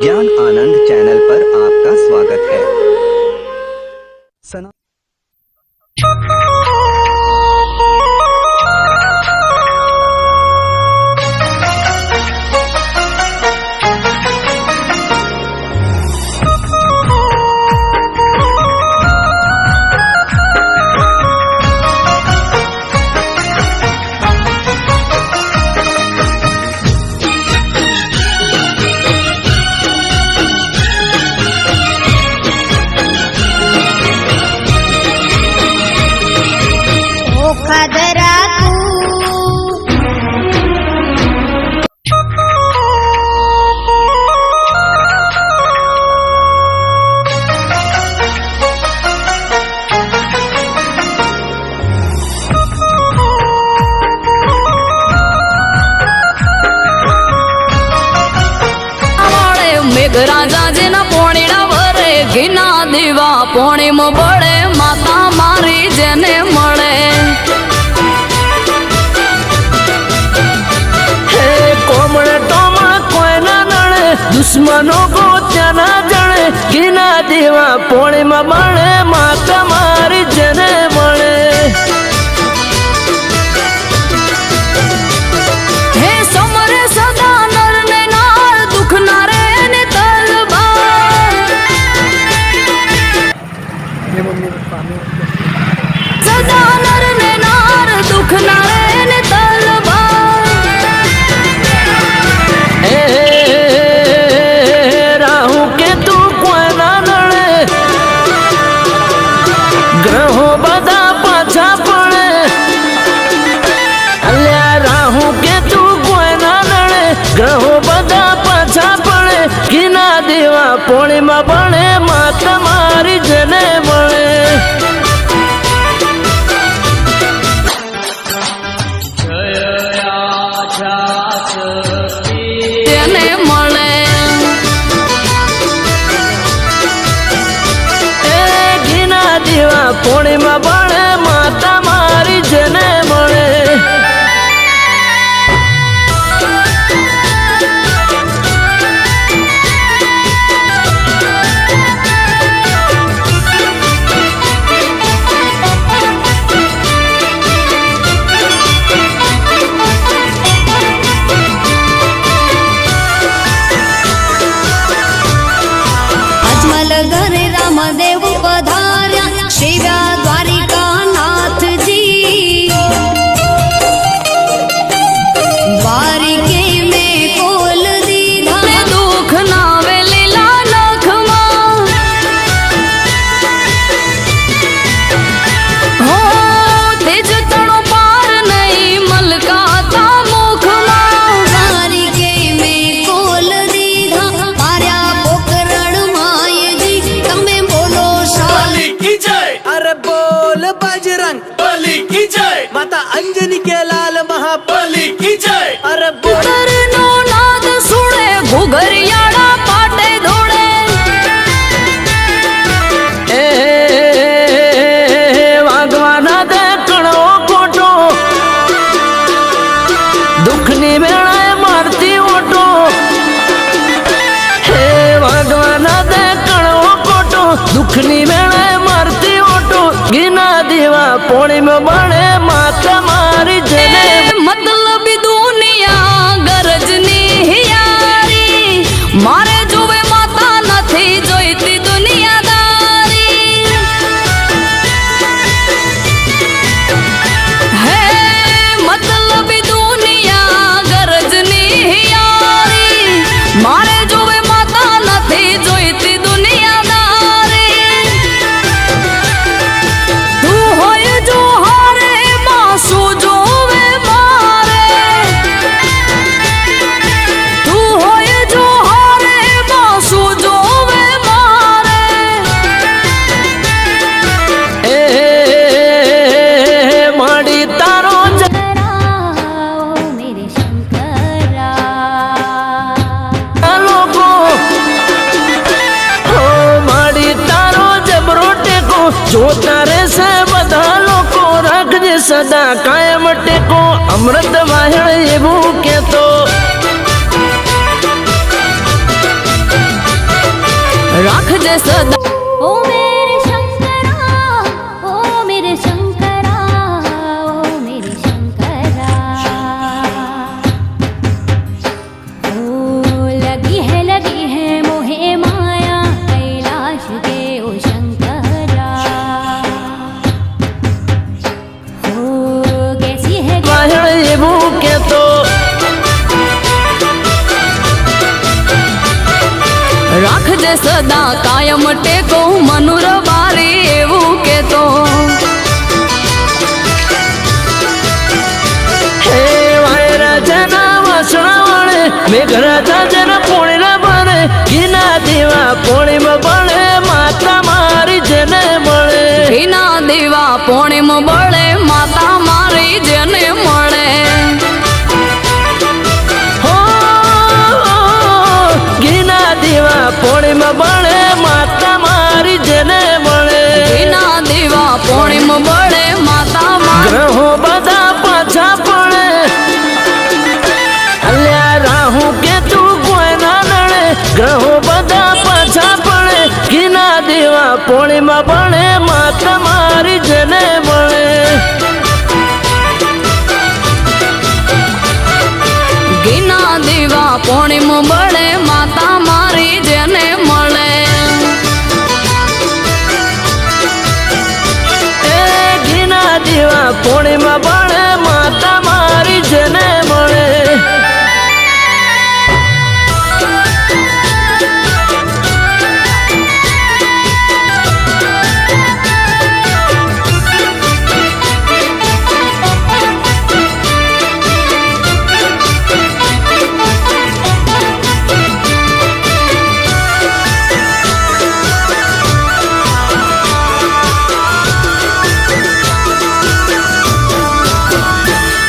ज्ञान आनंद चैनल पर आपका स्वागत है। सना राजा जी ना पोणीड़ा भरे घिना दीवा पोणी में बड़े माता मारी जेने मळे हे कोमल टोमल कोई ना नड़े दुश्मनों को तना जड़े घिना दीवा पोणी में बड़े माता मारी जेने मळे सदानर ने नार दुख नारे ने तलवार राहु के तू कोई ना नड़े ग्रहो बदा पाछा पड़े अल्या राहु के तू कोई ना नड़े ग्रहो बदा पाछा पड़े घिना देवा पोणी में बने मात मारी जने बने पोणी में बने माता मारी जने मळे अजमल घरे रामदेव पधार्या शिव्या द्वारिका नाथ जी द्वारिके में कोल दीधा दुख नावे लीला लखमा हो तेज तणो पार नहीं मलकाता मुखमा द्वारिके में कोल दीधा पार्या पोकरण माय जी तमे बोलो शाली की जय अरे बोल बजरंग बली की जय माता अंजनी के लाल महाबली की जय अरे बोल नो नाद सुने घुघरियाड़ा पाटे धोड़े वागवाना दे कणो कोटो दुखनी मेला मारती ओटो हे वागवाना दे कणो कोटो दुखनी मेला मारती ओटो घिना दीवा पोणी में बने माता मारी जने मतलब दुनिया गरजनी हियारी मारे जुवे माता नथी जोईती दुनियादारी हे मतलब दुनिया गरजनी हियारी मारे जुवे माता नथी जोईती दुनियादारी तू होय जो हारे मासू जोवे मारे तू होय जो हारे मासू जोवे मारे माड़ी तारो मेरे शंकरा लोगो हो माड़ी तारो जबरो टेको जो तारे से बधा लोको रखजे सदा कायम टेको अमृत वाहण एवं के तो રાખજે સદા ओ मेरे शंकरा, ओ मेरे शंकरा, ओ मेरे शंकरा। ओ लगी है मोहे माया कैलाश के ओ शंकरा। ओ कैसी है વાહણ એવું કેતો રાખજે સદા કાયમ ટેકો મનુર બારી એવું કેતો હે વાય રાજાના વાસણા વળે મેઘરાજા જેના પોણીના બને ઘીના દીવા પોણીમાં બળે માતા મારી જેને મળે ઘીના દીવા પોણીમ બળે માતા મારી જેને મળે હો ઘીના દીવા પોણીમાં બળે માતા મારી જેને મળે ઘીના દીવા પોણીમ બળે માતા મારી ગ્રહો બધા પાછા પડે અલ્યા રાહુ કે તું કોઈ ના નડે ગ્રહો બધા પાછા પડે ઘીના દીવા પોણીમાં બળે માતા મારી જેને મળે ઘીના દીવા પોણીમ બળે માતા મારી જેને મળે એ ઘીના દીવા પોણીમાં બળે માતા મારી જેને મળે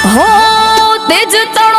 હો તેજ તળો